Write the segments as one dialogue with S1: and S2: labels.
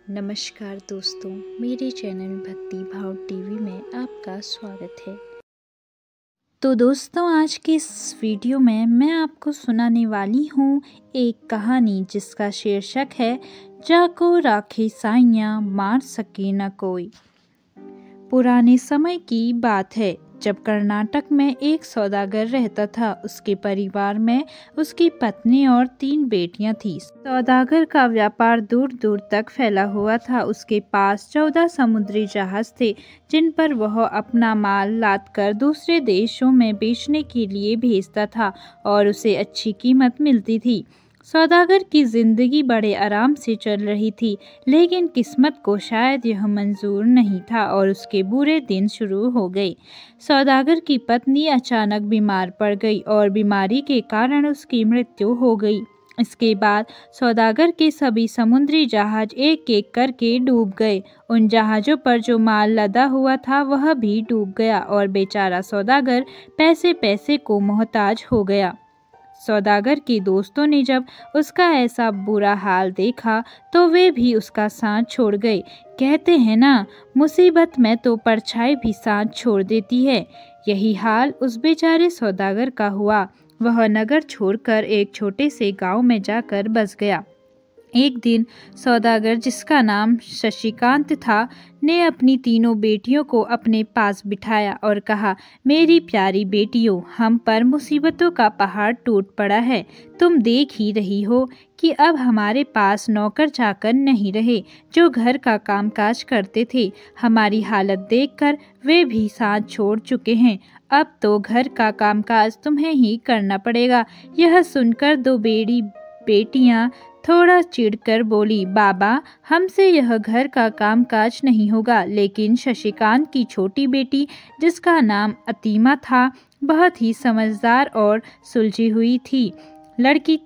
S1: नमस्कार दोस्तों, मेरे चैनल भक्ति भाव टीवी में आपका स्वागत है। तो दोस्तों, आज के इस वीडियो में मैं आपको सुनाने वाली हूँ एक कहानी जिसका शीर्षक है जाको राखे साइयाँ मार सके न कोई। पुराने समय की बात है जब कर्नाटक में एक सौदागर रहता था। उसके परिवार में उसकी पत्नी और 3 बेटियां थीं। सौदागर का व्यापार दूर दूर तक फैला हुआ था। उसके पास 14 समुद्री जहाज थे जिन पर वह अपना माल लादकर दूसरे देशों में बेचने के लिए भेजता था और उसे अच्छी कीमत मिलती थी। सौदागर की जिंदगी बड़े आराम से चल रही थी, लेकिन किस्मत को शायद यह मंजूर नहीं था और उसके बुरे दिन शुरू हो गए। सौदागर की पत्नी अचानक बीमार पड़ गई और बीमारी के कारण उसकी मृत्यु हो गई। इसके बाद सौदागर के सभी समुद्री जहाज एक एक करके डूब गए। उन जहाज़ों पर जो माल लदा हुआ था वह भी डूब गया और बेचारा सौदागर पैसे पैसे को मोहताज हो गया। सौदागर के दोस्तों ने जब उसका ऐसा बुरा हाल देखा तो वे भी उसका साथ छोड़ गए। कहते हैं ना, मुसीबत में तो परछाई भी साथ छोड़ देती है। यही हाल उस बेचारे सौदागर का हुआ। वह नगर छोड़कर एक छोटे से गांव में जाकर बस गया। एक दिन सौदागर, जिसका नाम शशिकांत था, ने अपनी 3 बेटियों को अपने पास बिठाया और कहा, मेरी प्यारी बेटियों, हम पर मुसीबतों का पहाड़ टूट पड़ा है। तुम देख ही रही हो कि अब हमारे पास नौकर चाकर नहीं रहे जो घर का कामकाज करते थे। हमारी हालत देखकर वे भी साथ छोड़ चुके हैं। अब तो घर का कामकाज तुम्हें ही करना पड़ेगा। यह सुनकर 2 बेटियां थोड़ा चिढ़कर बोली, बाबा, हमसे यह घर का कामकाज नहीं होगा। लेकिन शशिकांत की छोटी बेटी, जिसका नाम अतीमा था, बहुत ही समझदार और सुलझी हुई थी लड़की।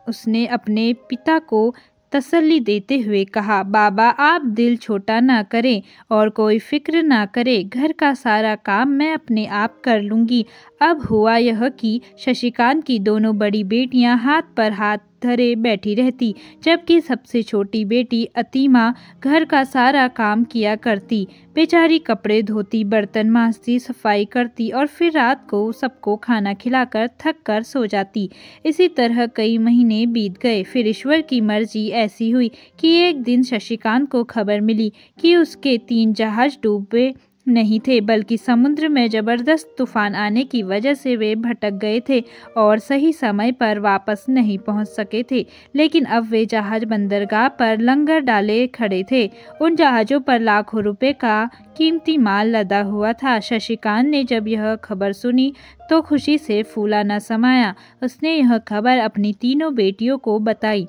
S1: उसने अपने पिता को तसल्ली देते हुए कहा, बाबा, आप दिल छोटा ना करें और कोई फिक्र ना करें। घर का सारा काम मैं अपने आप कर लूँगी। अब हुआ यह कि शशिकांत की दोनों बड़ी बेटियां हाथ पर हाथ धरे बैठी रहती, जबकि सबसे छोटी बेटी अतीमा घर का सारा काम किया करती। बेचारी कपड़े धोती, बर्तन मांजती, सफाई करती और फिर रात को सबको खाना खिलाकर थक कर सो जाती। इसी तरह कई महीने बीत गए। फिर ईश्वर की मर्जी ऐसी हुई कि एक दिन शशिकांत को खबर मिली कि उसके 3 जहाज डूबे नहीं थे, बल्कि समुद्र में जबरदस्त तूफान आने की वजह से वे भटक गए थे और सही समय पर वापस नहीं पहुंच सके थे। लेकिन अब वे जहाज बंदरगाह पर लंगर डाले खड़े थे। उन जहाज़ों पर लाखों रुपए का कीमती माल लदा हुआ था। शशिकांत ने जब यह खबर सुनी तो खुशी से फूला न समाया। उसने यह खबर अपनी 3 बेटियों को बताई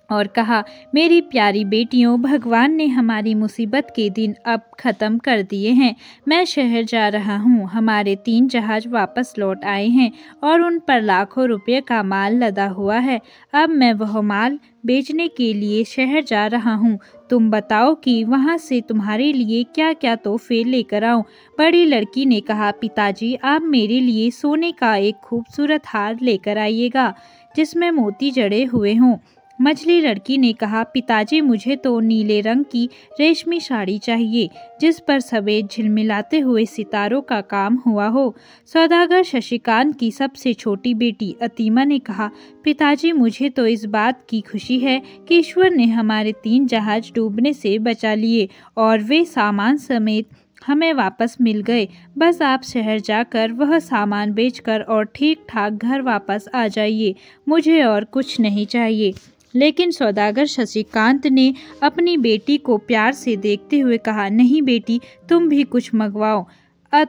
S1: और कहा, मेरी प्यारी बेटियों, भगवान ने हमारी मुसीबत के दिन अब ख़त्म कर दिए हैं। मैं शहर जा रहा हूँ। हमारे 3 जहाज वापस लौट आए हैं और उन पर लाखों रुपए का माल लदा हुआ है। अब मैं वह माल बेचने के लिए शहर जा रहा हूँ। तुम बताओ कि वहाँ से तुम्हारे लिए क्या क्या तोहफे लेकर आऊँ। बड़ी लड़की ने कहा, पिताजी, आप मेरे लिए सोने का एक खूबसूरत हार लेकर आइएगा जिसमें मोती जड़े हुए हों। मछली लड़की ने कहा, पिताजी, मुझे तो नीले रंग की रेशमी साड़ी चाहिए जिस पर सफ़ेद झिलमिलाते हुए सितारों का काम हुआ हो। सौदागर शशिकांत की सबसे छोटी बेटी अतीमा ने कहा, पिताजी, मुझे तो इस बात की खुशी है कि ईश्वर ने हमारे 3 जहाज डूबने से बचा लिए और वे सामान समेत हमें वापस मिल गए। बस आप शहर जाकर वह सामान बेचकर और ठीक ठाक घर वापस आ जाइए। मुझे और कुछ नहीं चाहिए। लेकिन सौदागर शशिकांत ने अपनी बेटी को प्यार से देखते हुए कहा, नहीं बेटी, तुम भी कुछ मंगवाओ।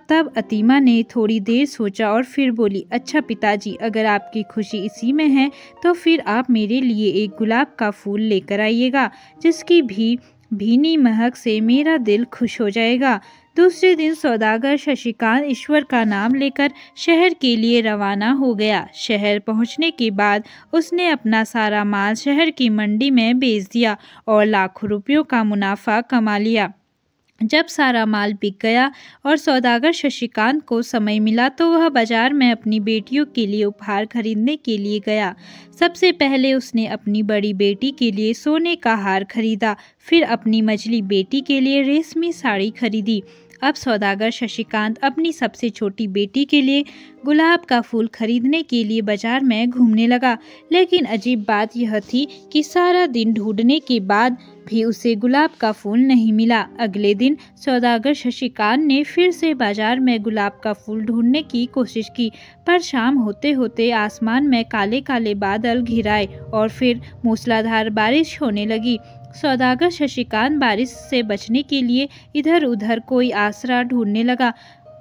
S1: तब अतीमा ने थोड़ी देर सोचा और फिर बोली, अच्छा पिताजी, अगर आपकी खुशी इसी में है तो फिर आप मेरे लिए एक गुलाब का फूल लेकर आइएगा जिसकी भी भीनी महक से मेरा दिल खुश हो जाएगा। दूसरे दिन सौदागर शशिकांत ईश्वर का नाम लेकर शहर के लिए रवाना हो गया। शहर पहुंचने के बाद उसने अपना सारा माल शहर की मंडी में बेच दिया और लाखों रुपयों का मुनाफा कमा लिया। जब सारा माल बिक गया और सौदागर शशिकांत को समय मिला तो वह बाजार में अपनी बेटियों के लिए उपहार खरीदने के लिए गया। सबसे पहले उसने अपनी बड़ी बेटी के लिए सोने का हार खरीदा, फिर अपनी मझली बेटी के लिए रेशमी साड़ी खरीदी। अब सौदागर शशिकांत अपनी सबसे छोटी बेटी के लिए गुलाब का फूल खरीदने के लिए बाजार में घूमने लगा। लेकिन अजीब बात यह थी कि सारा दिन ढूंढने के बाद भी उसे गुलाब का फूल नहीं मिला। अगले दिन सौदागर शशिकांत ने फिर से बाजार में गुलाब का फूल ढूंढने की कोशिश की, पर शाम होते होते आसमान में काले काले बादल घिर आए और फिर मूसलाधार बारिश होने लगी। सौदागर शशिकांत बारिश से बचने के लिए इधर उधर कोई आसरा ढूंढने लगा,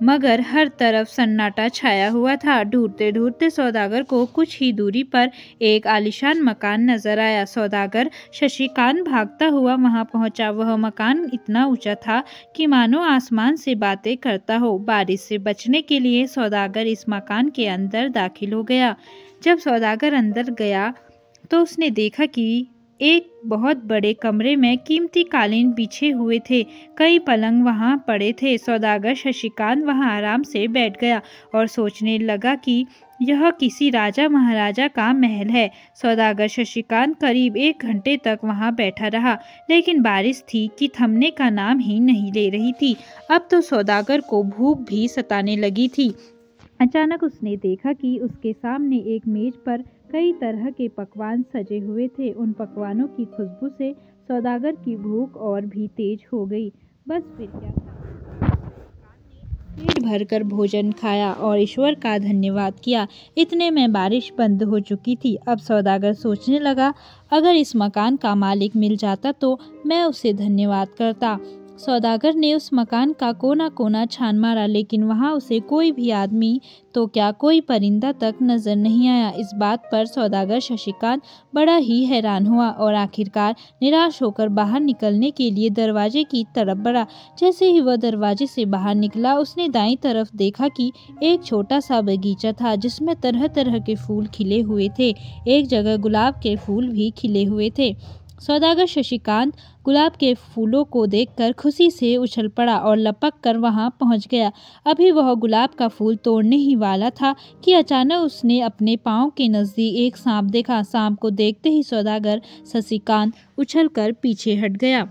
S1: मगर हर तरफ सन्नाटा छाया हुआ था। ढूंढते ढूंढते सौदागर को कुछ ही दूरी पर एक आलीशान मकान नजर आया। सौदागर शशिकांत भागता हुआ वहां पहुंचा। वह मकान इतना ऊंचा था कि मानो आसमान से बातें करता हो। बारिश से बचने के लिए सौदागर इस मकान के अंदर दाखिल हो गया। जब सौदागर अंदर गया तो उसने देखा कि एक बहुत बड़े कमरे में कीमती कालीन बिछे हुए थे, कई पलंग वहां पड़े थे। सौदागर शशिकांत वहां आराम से बैठ गया और सोचने लगा कि यह किसी राजा महाराजा का महल है। सौदागर शशिकांत करीब 1 घंटे तक वहां बैठा रहा, लेकिन बारिश थी कि थमने का नाम ही नहीं ले रही थी। अब तो सौदागर को भूख भी सताने लगी थी। अचानक उसने देखा कि उसके सामने एक मेज पर कई तरह के पकवान सजे हुए थे। उन पकवानों की खुशबू से सौदागर की भूख और भी तेज हो गई। बस फिर क्या था, पेट भरकर भोजन खाया और ईश्वर का धन्यवाद किया। इतने में बारिश बंद हो चुकी थी। अब सौदागर सोचने लगा, अगर इस मकान का मालिक मिल जाता तो मैं उसे धन्यवाद करता। सौदागर ने उस मकान का कोना कोना छान मारा, लेकिन वहां उसे कोई भी आदमी तो क्या कोई परिंदा तक नजर नहीं आया। इस बात पर सौदागर शशिकांत बड़ा ही हैरान हुआ और आखिरकार निराश होकर बाहर निकलने के लिए दरवाजे की तरफ बढ़ा। जैसे ही वह दरवाजे से बाहर निकला, उसने दाईं तरफ देखा कि एक छोटा सा बगीचा था जिसमें तरह तरह के फूल खिले हुए थे। एक जगह गुलाब के फूल भी खिले हुए थे। सौदागर शशिकांत गुलाब के फूलों को देखकर खुशी से उछल पड़ा और लपक कर वहां पहुंच गया। अभी वह गुलाब का फूल तोड़ने ही वाला था कि अचानक उसने अपने पांव के नजदीक एक सांप देखा। सांप को देखते ही सौदागर शशिकांत उछलकर पीछे हट गया।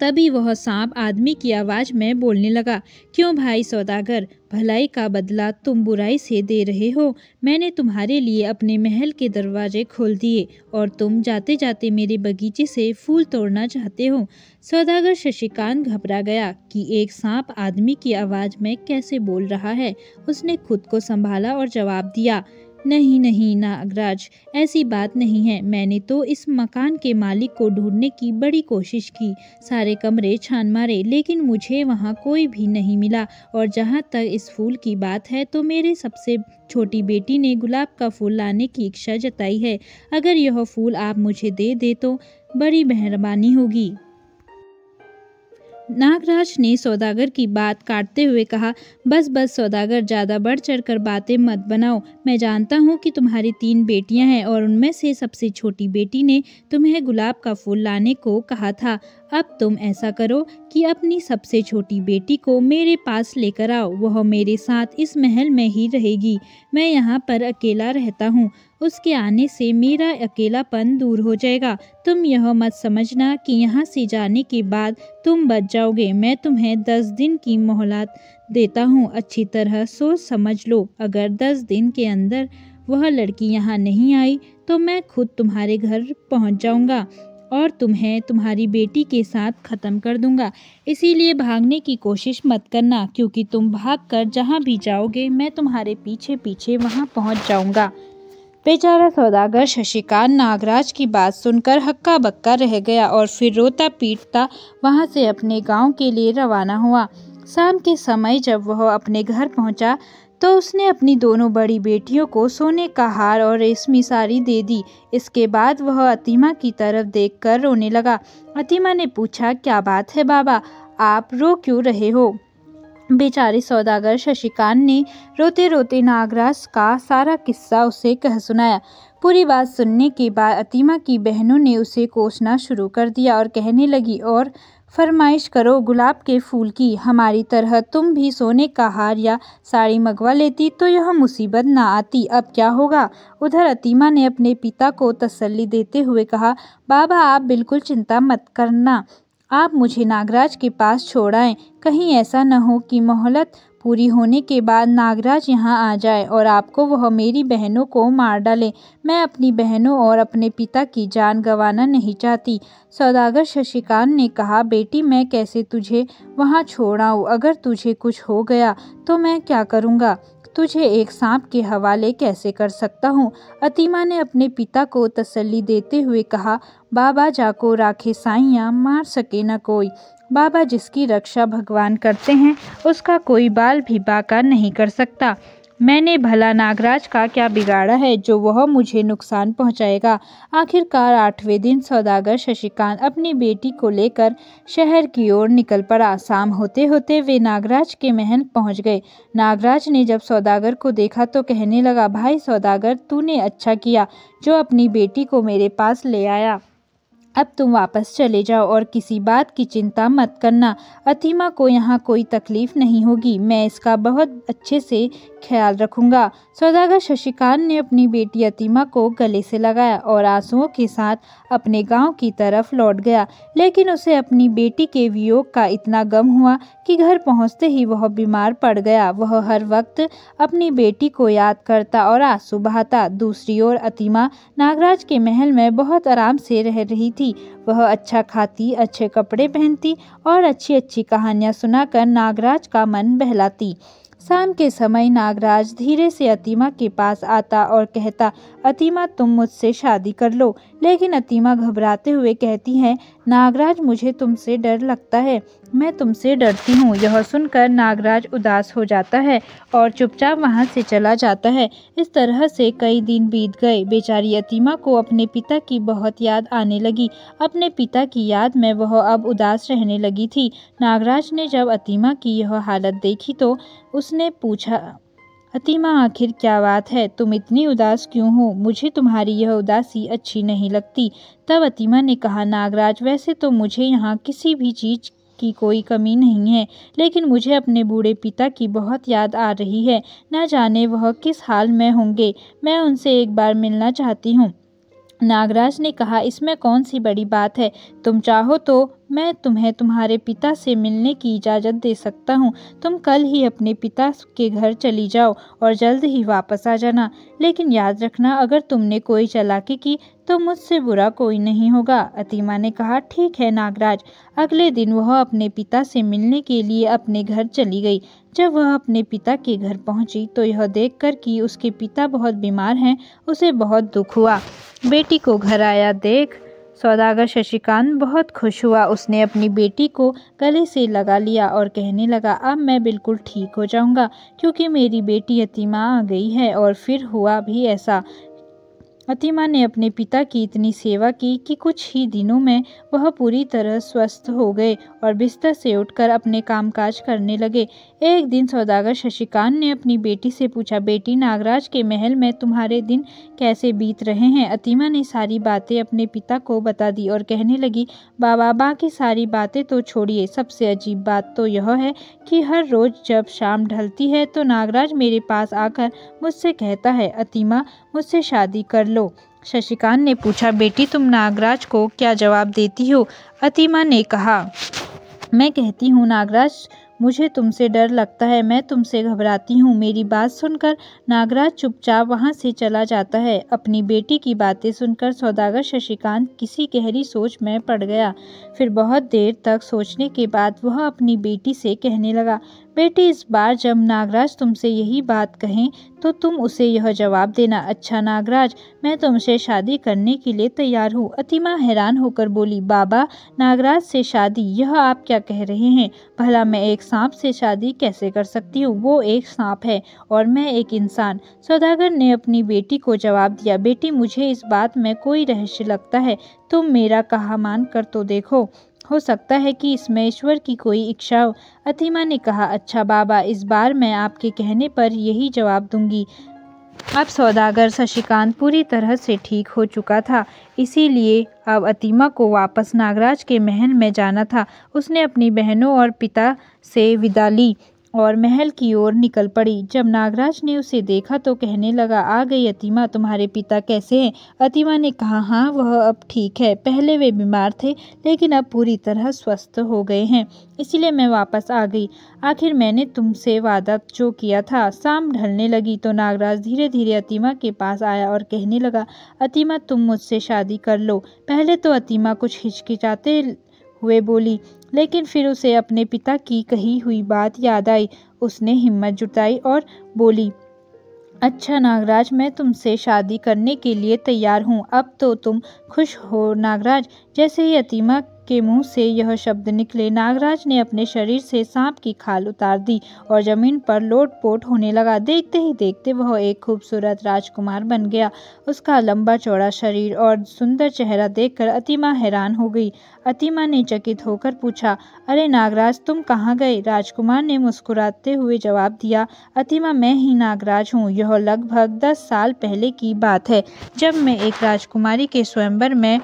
S1: तभी वह सांप आदमी की आवाज में बोलने लगा, क्यों भाई सौदागर, भलाई का बदला तुम बुराई से दे रहे हो। मैंने तुम्हारे लिए अपने महल के दरवाजे खोल दिए और तुम जाते जाते मेरे बगीचे से फूल तोड़ना चाहते हो। सौदागर शशिकांत घबरा गया कि एक सांप आदमी की आवाज में कैसे बोल रहा है। उसने खुद को संभाला और जवाब दिया, नहीं नहीं नागराज, ऐसी बात नहीं है। मैंने तो इस मकान के मालिक को ढूंढने की बड़ी कोशिश की, सारे कमरे छान मारे, लेकिन मुझे वहाँ कोई भी नहीं मिला। और जहाँ तक इस फूल की बात है तो मेरे सबसे छोटी बेटी ने गुलाब का फूल लाने की इच्छा जताई है। अगर यह फूल आप मुझे दे दे तो बड़ी मेहरबानी होगी। नागराज ने सौदागर की बात काटते हुए कहा, बस बस सौदागर, ज्यादा बढ़ चढ़कर बातें मत बनाओ। मैं जानता हूँ कि तुम्हारी 3 बेटियां हैं और उनमें से सबसे छोटी बेटी ने तुम्हें गुलाब का फूल लाने को कहा था। अब तुम ऐसा करो कि अपनी सबसे छोटी बेटी को मेरे पास लेकर आओ। वह मेरे साथ इस महल में ही रहेगी। मैं यहाँ पर अकेला रहता हूँ। उसके आने से मेरा अकेलापन दूर हो जाएगा। तुम यह मत समझना कि यहाँ से जाने के बाद तुम बच जाओगे। मैं तुम्हें 10 दिन की मोहलत देता हूँ। अच्छी तरह सोच समझ लो। अगर 10 दिन के अंदर वह लड़की यहाँ नहीं आई तो मैं खुद तुम्हारे घर पहुँच जाऊँगा और तुम्हें तुम्हारी बेटी के साथ ख़त्म कर दूंगा। इसीलिए भागने की कोशिश मत करना, क्योंकि तुम भागकर जहाँ भी जाओगे मैं तुम्हारे पीछे पीछे वहाँ पहुँच जाऊंगा। बेचारा सौदागर शशिकांत नागराज की बात सुनकर हक्का बक्का रह गया और फिर रोता पीटता वहाँ से अपने गांव के लिए रवाना हुआ। शाम के समय जब वह अपने घर पहुँचा तो उसने अपनी दोनों बड़ी बेटियों को सोने का हार और रेशमी साड़ी दे दी। इसके बाद वह अतीमा की तरफ देखकर रोने लगा। अतीमा ने पूछा, क्या बात है बाबा, आप रो क्यों रहे हो? बेचारे सौदागर शशिकांत ने रोते रोते नागराज का सारा किस्सा उसे कह सुनाया। पूरी बात सुनने के बाद अतीमा की बहनों ने उसे कोसना शुरू कर दिया और कहने लगी, और फरमाइश करो गुलाब के फूल की। हमारी तरह तुम भी सोने का हार या साड़ी मंगवा लेती तो यह मुसीबत ना आती। अब क्या होगा? उधर अतीमा ने अपने पिता को तसल्ली देते हुए कहा, बाबा आप बिल्कुल चिंता मत करना, आप मुझे नागराज के पास छोड़ आएं। कहीं ऐसा न हो कि मोहलत पूरी होने के बाद नागराज यहाँ आ जाए और आपको वह मेरी बहनों को मार डाले। मैं अपनी बहनों और अपने पिता की जान गंवाना नहीं चाहती। सौदागर शशिकांत ने कहा, बेटी मैं कैसे तुझे वहाँ छोड़ आऊँ? अगर तुझे कुछ हो गया तो मैं क्या करूँगा? तुझे एक सांप के हवाले कैसे कर सकता हूँ? अतीमा ने अपने पिता को तसल्ली देते हुए कहा, बाबा जाको राखे साइयाँ, मार सके न कोई। बाबा जिसकी रक्षा भगवान करते हैं उसका कोई बाल भी बाका नहीं कर सकता। मैंने भला नागराज का क्या बिगाड़ा है जो वह मुझे नुकसान पहुंचाएगा। आखिरकार 8वें दिन सौदागर शशिकांत अपनी बेटी को लेकर शहर की ओर निकल पड़ा। शाम होते होते वे नागराज के महल पहुंच गए। नागराज ने जब सौदागर को देखा तो कहने लगा, भाई सौदागर तूने अच्छा किया जो अपनी बेटी को मेरे पास ले आया। अब तुम वापस चले जाओ और किसी बात की चिंता मत करना। अतीमा को यहाँ कोई तकलीफ नहीं होगी, मैं इसका बहुत अच्छे से ख्याल रखूंगा। सौदागर शशिकांत ने अपनी बेटी अतीमा को गले से लगाया और आंसुओं के साथ अपने गांव की तरफ लौट गया। लेकिन उसे अपनी बेटी के वियोग का इतना गम हुआ कि घर पहुंचते ही वह बीमार पड़ गया। वह हर वक्त अपनी बेटी को याद करता और आंसू बहाता। दूसरी ओर अतीमा नागराज के महल में बहुत आराम से रह रही थी। वह अच्छा खाती, अच्छे कपड़े पहनती और अच्छी अच्छी कहानियां सुनाकर नागराज का मन बहलाती। शाम के समय नागराज धीरे से अतीमा के पास आता और कहता, अतीमा तुम मुझसे शादी कर लो। लेकिन अतीमा घबराते हुए कहती है, नागराज मुझे तुमसे डर लगता है, मैं तुमसे डरती हूँ। यह सुनकर नागराज उदास हो जाता है और चुपचाप वहाँ से चला जाता है। इस तरह से कई दिन बीत गए। बेचारी अतीमा को अपने पिता की बहुत याद आने लगी। अपने पिता की याद में वह अब उदास रहने लगी थी। नागराज ने जब अतीमा की यह हालत देखी तो उसने पूछा, अतीमा आखिर क्या बात है, तुम इतनी उदास क्यों हो? मुझे तुम्हारी यह उदासी अच्छी नहीं लगती। तब अतीमा ने कहा, नागराज वैसे तो मुझे यहाँ किसी भी चीज़ की कोई कमी नहीं है, लेकिन मुझे अपने बूढ़े पिता की बहुत याद आ रही है। न जाने वह किस हाल में होंगे, मैं उनसे एक बार मिलना चाहती हूँ। नागराज ने कहा, इसमें कौन सी बड़ी बात है, तुम चाहो तो मैं तुम्हें तुम्हारे पिता से मिलने की इजाज़त दे सकता हूँ। तुम कल ही अपने पिता के घर चली जाओ और जल्द ही वापस आ जाना। लेकिन याद रखना, अगर तुमने कोई चालाकी की तो मुझसे बुरा कोई नहीं होगा। अतीमा ने कहा, ठीक है नागराज। अगले दिन वह अपने पिता से मिलने के लिए अपने घर चली गई। जब वह अपने पिता के घर पहुंची तो यह देखकर कि उसके पिता बहुत बीमार हैं, उसे बहुत दुख हुआ। बेटी को घर आया देख सौदागर शशिकांत बहुत खुश हुआ। उसने अपनी बेटी को गले से लगा लिया और कहने लगा, अब मैं बिल्कुल ठीक हो जाऊंगा क्योंकि मेरी बेटी अतीमा आ गई है। और फिर हुआ भी ऐसा। अतीमा ने अपने पिता की इतनी सेवा की कि कुछ ही दिनों में वह पूरी तरह स्वस्थ हो गए और बिस्तर से उठकर अपने कामकाज करने लगे। एक दिन सौदागर शशिकांत ने अपनी बेटी से पूछा, बेटी नागराज के महल में तुम्हारे दिन कैसे बीत रहे हैं? अतीमा ने सारी बातें अपने पिता को बता दी और कहने लगी, बाबा बाकी सारी बातें तो छोड़िए, सबसे अजीब बात तो यह है कि हर रोज जब शाम ढलती है तो नागराज मेरे पास आकर मुझसे कहता है, अतीमा मुझसे शादी कर लो। शशिकांत ने पूछा, बेटी तुम नागराज को क्या जवाब देती हो? अतीमा ने कहा, मैं कहती हूँ नागराज मुझे तुमसे डर लगता है, मैं तुमसे घबराती हूँ। मेरी बात सुनकर नागराज चुपचाप वहाँ से चला जाता है। अपनी बेटी की बातें सुनकर सौदागर शशिकांत किसी गहरी सोच में पड़ गया। फिर बहुत देर तक सोचने के बाद वह अपनी बेटी से कहने लगा, बेटी इस बार जब नागराज तुमसे यही बात कहें तो तुम उसे यह जवाब देना, अच्छा नागराज मैं तुमसे शादी करने के लिए तैयार हूँ। अतीमा हैरान होकर बोली, बाबा नागराज से शादी, यह आप क्या कह रहे हैं? भला मैं एक सांप से शादी कैसे कर सकती हूँ? वो एक सांप है और मैं एक इंसान। सौदागर ने अपनी बेटी को जवाब दिया, बेटी मुझे इस बात में कोई रहस्य लगता है, तुम मेरा कहा मान कर तो देखो, हो सकता है कि इसमें ईश्वर की कोई इच्छा हो। अतीमा ने कहा, अच्छा बाबा इस बार मैं आपके कहने पर यही जवाब दूंगी। अब सौदागर शशिकांत पूरी तरह से ठीक हो चुका था, इसीलिए अब अतीमा को वापस नागराज के महल में जाना था। उसने अपनी बहनों और पिता से विदा ली और महल की ओर निकल पड़ी। जब नागराज ने उसे देखा तो कहने लगा, आ गई अतीमा, तुम्हारे पिता कैसे हैं? अतीमा ने कहा, हाँ वह अब ठीक है, पहले वे बीमार थे लेकिन अब पूरी तरह स्वस्थ हो गए हैं, इसीलिए मैं वापस आ गई। आखिर मैंने तुमसे वादा जो किया था। शाम ढलने लगी तो नागराज धीरे धीरे अतीमा के पास आया और कहने लगा, अतीमा तुम मुझसे शादी कर लो। पहले तो अतीमा कुछ हिचकिचाते हुए बोली, लेकिन फिर उसे अपने पिता की कही हुई बात याद आई। उसने हिम्मत जुटाई और बोली, अच्छा नागराज, मैं तुमसे शादी करने के लिए तैयार हूँ। अब तो तुम खुश हो नागराज? जैसे ही अतीमा के मुंह से यह शब्द निकले, नागराज ने अपने शरीर से सांप की खाल उतार दी और जमीन पर लोटपोट होने लगा। देखते ही देखते वह एक खूबसूरत राजकुमार बन गया। उसका लंबा चौड़ा शरीर और सुंदर चेहरा देखकर अतीमा हैरान हो गई। अतीमा ने चकित होकर पूछा, अरे नागराज, तुम कहाँ गए? राजकुमार ने मुस्कुराते हुए जवाब दिया, अतीमा, मैं ही नागराज हूँ। यह लगभग 10 साल पहले की बात है, जब मैं एक राजकुमारी के स्वयंवर में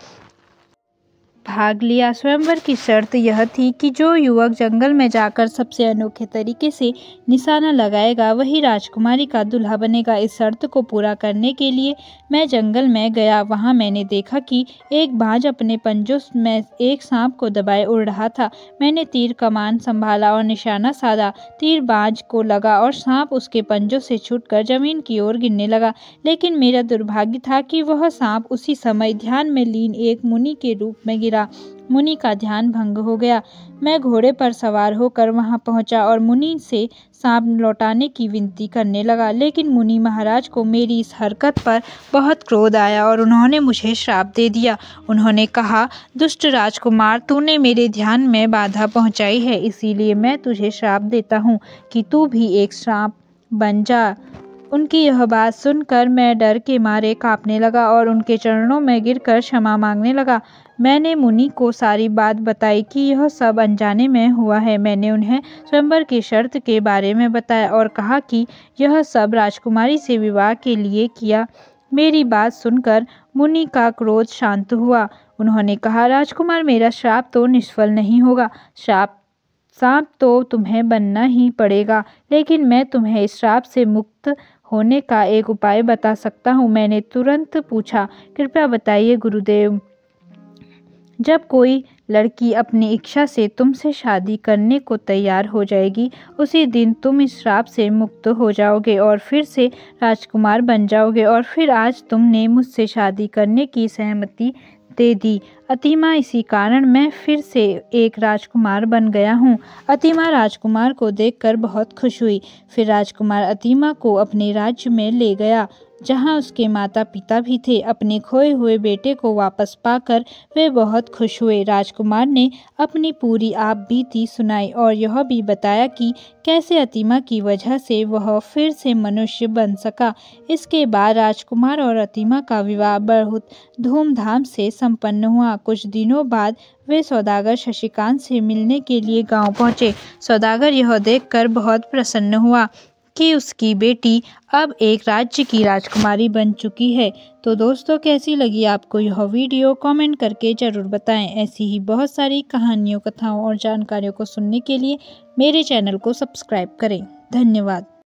S1: भाग लिया। स्वयंवर की शर्त यह थी कि जो युवक जंगल में जाकर सबसे अनोखे तरीके से निशाना लगाएगा वही राजकुमारी का दूल्हा बनेगा। इस शर्त को पूरा करने के लिए मैं जंगल में गया। वहां मैंने देखा कि एक बाज अपने पंजों में एक सांप को दबाए उड़ रहा था। मैंने तीर कमान संभाला और निशाना साधा। तीर बाज को लगा और सांप उसके पंजों से छूटकर जमीन की ओर गिरने लगा। लेकिन मेरा दुर्भाग्य था कि वह सांप उसी समय ध्यान में लीन एक मुनि के रूप में गिरा। मुनि का ध्यान भंग हो गया। मैं घोड़े पर सवार होकर वहां पहुंचा और मुनि से सांप लौटाने की विनती करने लगा, लेकिन मुनि महाराज को मेरी इस हरकत पर बहुत क्रोध आया और उन्होंने मुझे श्राप दे दिया। उन्होंने कहा, दुष्ट राजकुमार, तूने मेरे ध्यान में बाधा पहुंचाई है, इसीलिए मैं तुझे श्राप देता हूँ कि तू भी एक सांप बन जा। उनकी यह बात सुनकर मैं डर के मारे कांपने लगा और उनके चरणों में गिरकर क्षमा मांगने लगा। मैंने मुनि को सारी बात बताई कि यह सब अनजाने में हुआ है। मैंने उन्हें स्वयंवर की शर्त के बारे में बताया और कहा कि यह सब राजकुमारी से विवाह के लिए किया। मेरी बात सुनकर मुनि का क्रोध शांत हुआ। उन्होंने कहा, राजकुमार, मेरा श्राप तो निष्फल नहीं होगा। सांप तो तुम्हें बनना ही पड़ेगा, लेकिन मैं तुम्हें इस श्राप से मुक्त होने का एक उपाय बता सकता हूँ। मैंने तुरंत पूछा, कृपया बताइए गुरुदेव। जब कोई लड़की अपनी इच्छा से तुमसे शादी करने को तैयार हो जाएगी, उसी दिन तुम इस श्राप से मुक्त हो जाओगे और फिर से राजकुमार बन जाओगे। और फिर आज तुमने मुझसे शादी करने की सहमति दे दी अतीमा, इसी कारण मैं फिर से एक राजकुमार बन गया हूँ। अतीमा राजकुमार को देखकर बहुत खुश हुई। फिर राजकुमार अतीमा को अपने राज्य में ले गया, जहाँ उसके माता पिता भी थे। अपने खोए हुए बेटे को वापस पाकर वे बहुत खुश हुए। राजकुमार ने अपनी पूरी आप बीती सुनाई और यह भी बताया कि कैसे अतीमा की वजह से वह फिर से मनुष्य बन सका। इसके बाद राजकुमार और अतीमा का विवाह बहुत धूमधाम से संपन्न हुआ। कुछ दिनों बाद वे सौदागर शशिकांत से मिलने के लिए गांव पहुंचे। सौदागर यह देखकर बहुत प्रसन्न हुआ कि उसकी बेटी अब एक राज्य की राजकुमारी बन चुकी है। तो दोस्तों, कैसी लगी आपको यह वीडियो? कमेंट करके ज़रूर बताएं। ऐसी ही बहुत सारी कहानियों, कथाओं और जानकारियों को सुनने के लिए मेरे चैनल को सब्सक्राइब करें। धन्यवाद।